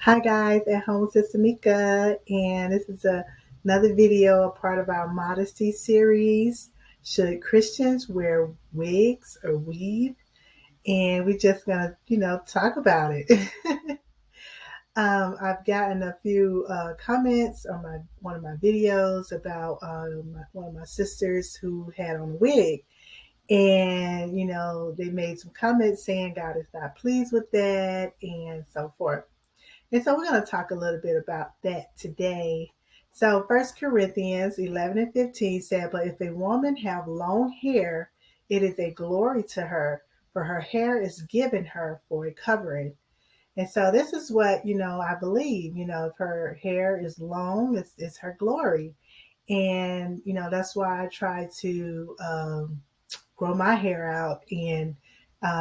Hi guys, at home with Sister Mika, and this is another video, a part of our modesty series. Should Christians wear wigs or weave? And we're just gonna, talk about it. I've gotten a few comments on my one of my videos about one of my sisters who had on a wig, and they made some comments saying God is not pleased with that, and so forth. And so we're going to talk a little bit about that today. So 1 Corinthians 11 and 15 said, "But if a woman have long hair, it is a glory to her, for her hair is given her for a covering." And so this is what, I believe, if her hair is long, it's her glory. And, that's why I try to grow my hair out and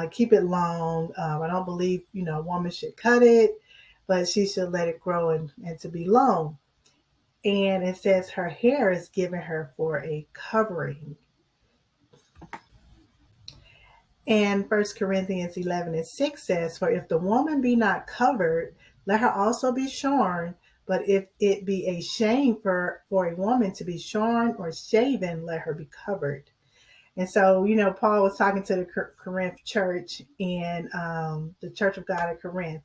keep it long. I don't believe, a woman should cut it, but she should let it grow and to be long. And it says her hair is given her for a covering. And 1 Corinthians 11 and 6 says, "For if the woman be not covered, let her also be shorn. But if it be a shame for a woman to be shorn or shaven, let her be covered." And so, Paul was talking to the Corinth church and the Church of God at Corinth.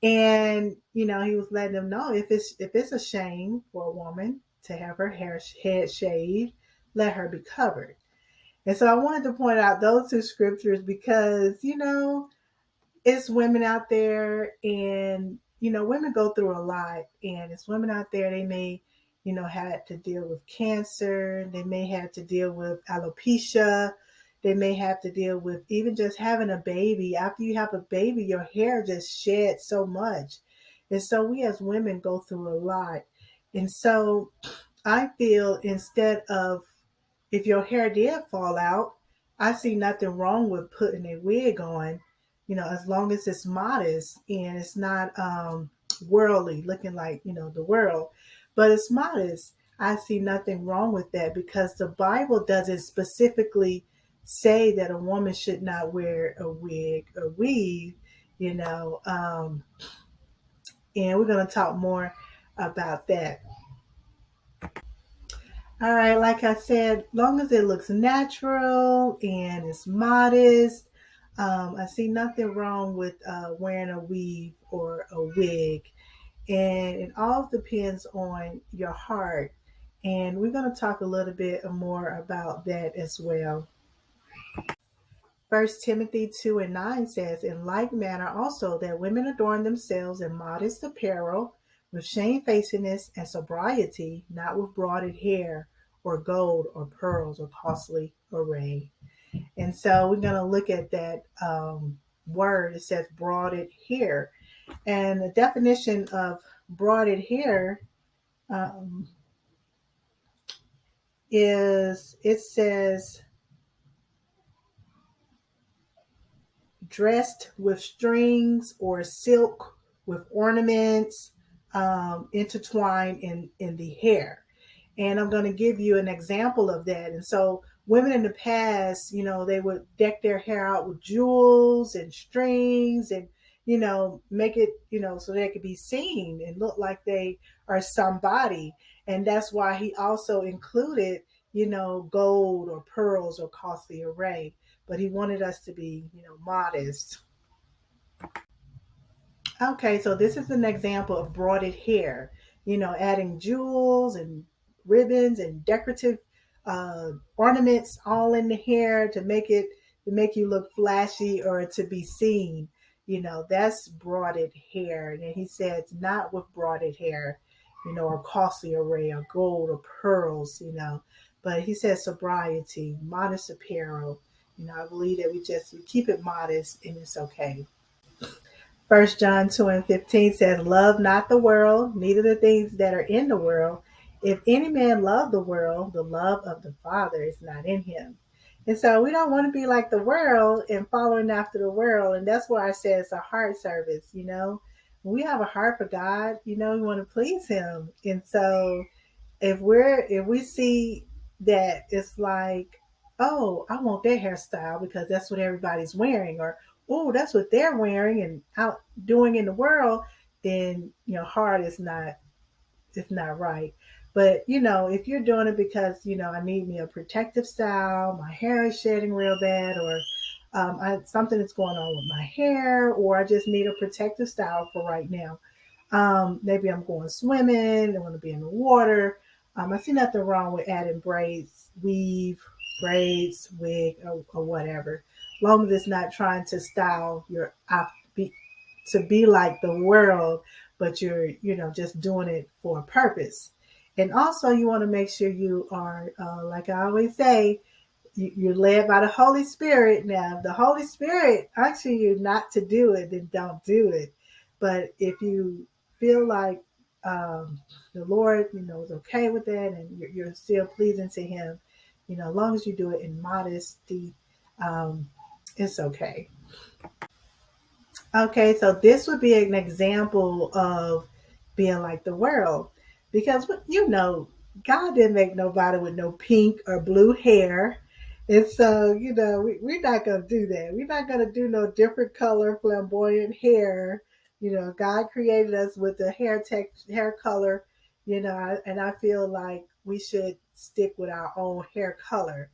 And, he was letting them know if it's a shame for a woman to have her head shaved, let her be covered. And so I wanted to point out those two scriptures because, it's women out there, and women go through a lot, and it's women out there, they may have to deal with cancer, they may have to deal with alopecia, they may have to deal with even just having a baby. After you have a baby, your hair just sheds so much, and so we as women go through a lot. And so I feel, instead of, if your hair did fall out, I see nothing wrong with putting a wig on, as long as it's modest and it's not worldly, looking like, the world, but it's modest. I see nothing wrong with that because the Bible doesn't specifically say that a woman should not wear a wig or weave, you know. And we're going to talk more about that. All right, like I said, long as it looks natural and it's modest, I see nothing wrong with wearing a weave or a wig. And it all depends on your heart. And we're going to talk a little bit more about that as well. 1 Timothy 2 and 9 says, "In like manner also that women adorn themselves in modest apparel, with shamefacedness and sobriety, not with broided hair, or gold, or pearls, or costly array." And so we're going to look at that word. It says broided hair. And the definition of broided hair um, is, it says, dressed with strings or silk with ornaments intertwined in the hair. And I'm going to give you an example of that. And so, women in the past, they would deck their hair out with jewels and strings and, make it, so they could be seen and look like they are somebody. And that's why he also included, gold or pearls or costly array. But he wanted us to be, modest. Okay, so this is an example of braided hair, adding jewels and ribbons and decorative ornaments all in the hair to make you look flashy or to be seen. That's braided hair. And he says not with braided hair, or costly array or gold or pearls, but he says sobriety, modest apparel. I believe that we keep it modest and it's okay. 1 John 2 and 15 says, "Love not the world, neither the things that are in the world. If any man love the world, the love of the Father is not in him." And so we don't want to be like the world and following after the world. And that's why I say it's a heart service, We have a heart for God, we want to please him. And so if we see that it's like, oh, I want that hairstyle because that's what everybody's wearing, or oh, that's what they're wearing and out doing in the world, then your heart is not, it's not right. But if you're doing it because I need me a protective style, my hair is shedding real bad, or something is going on with my hair, or I just need a protective style for right now. Maybe I'm going swimming, I want to be in the water. I see nothing wrong with adding braids, weave, braids, wig, or whatever, long as it's not trying to style your to be like the world, but you're just doing it for a purpose. And also, you want to make sure you are, like I always say, you're led by the Holy Spirit. Now, if the Holy Spirit asking you not to do it, then don't do it. But if you feel like the Lord, is okay with that, and you're still pleasing to Him, as long as you do it in modesty, um, it's okay. Okay, so this would be an example of being like the world, because God didn't make nobody with no pink or blue hair. And so, we're not going to do that. We're not going to do no different color, flamboyant hair. God created us with the hair color, and I feel like we should stick with our own hair color,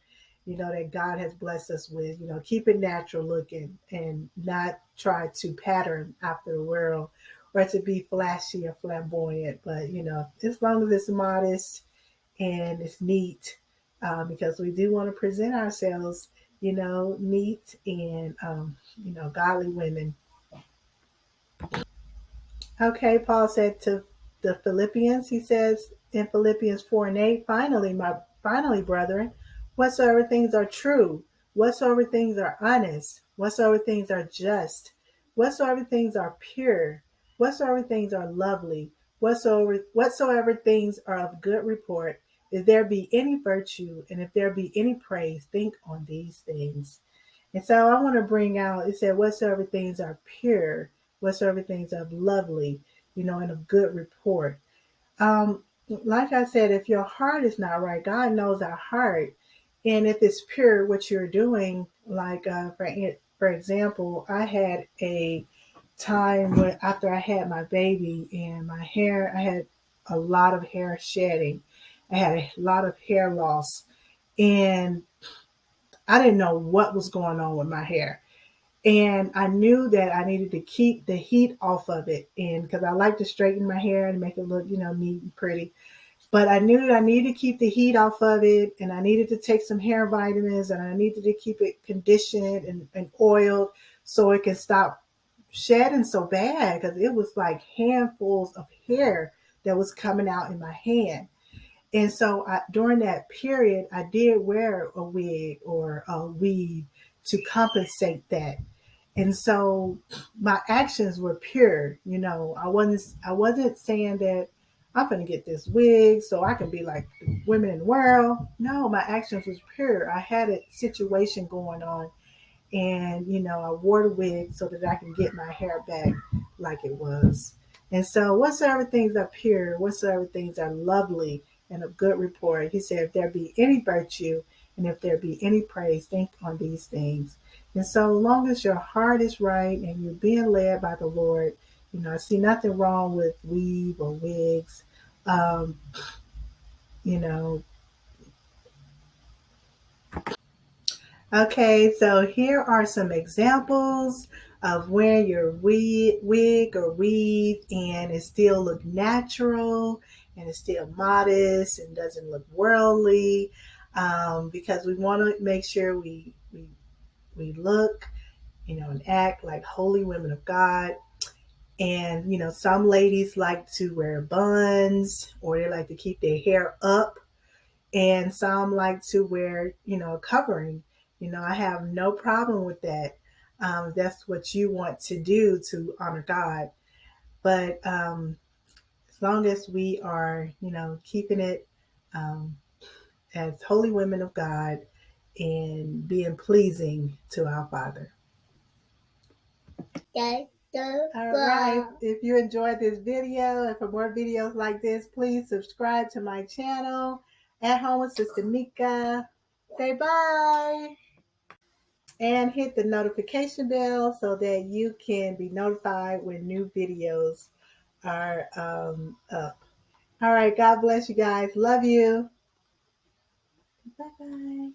that God has blessed us with, keep it natural looking and not try to pattern after the world or to be flashy or flamboyant. But, as long as it's modest and it's neat, because we do want to present ourselves, neat and, godly women. Okay, Paul said to the Philippians, he says in Philippians 4:8, finally, brethren, whatsoever things are true, whatsoever things are honest, whatsoever things are just, whatsoever things are pure, whatsoever things are lovely, whatsoever things are of good report, if there be any virtue and if there be any praise, think on these things. And so I want to bring out, it said, whatsoever things are pure, whatsoever things are lovely, and of good report. Like I said, if your heart is not right, God knows our heart. And if it's pure, what you're doing, like for example, I had a time when after I had my baby and I had a lot of hair shedding. I had a lot of hair loss. And I didn't know what was going on with my hair. And I knew that I needed to keep the heat off of it. And because I like to straighten my hair and make it look, neat and pretty. But I knew that I needed to keep the heat off of it. And I needed to take some hair vitamins and I needed to keep it conditioned and oiled so it can stop shedding so bad, because it was like handfuls of hair that was coming out in my hand. And so during that period, I did wear a wig or a weave to compensate that. And so my actions were pure. I wasn't saying that I'm gonna get this wig so I can be like the women in the world. No, my actions was pure. I had a situation going on, and I wore the wig so that I can get my hair back like it was. And so whatsoever things are pure, whatsoever things are lovely and of good report, he said, if there be any virtue and if there be any praise, think on these things. And so long as your heart is right and you're being led by the Lord, I see nothing wrong with weave or wigs. um, you know Okay, so here are some examples of wearing your wig or weave and it still look natural and it's still modest and doesn't look worldly, because we want to make sure we look, and act like holy women of God. And, some ladies like to wear buns or they like to keep their hair up, and some like to wear, covering. I have no problem with that. That's what you want to do to honor God. But as long as we are, keeping it um, as holy women of God and being pleasing to our Father. All right. If you enjoyed this video and for more videos like this, please subscribe to my channel. At Home with Sister Mika. Say bye. And hit the notification bell so that you can be notified when new videos up. All right. God bless you guys. Love you. Bye bye.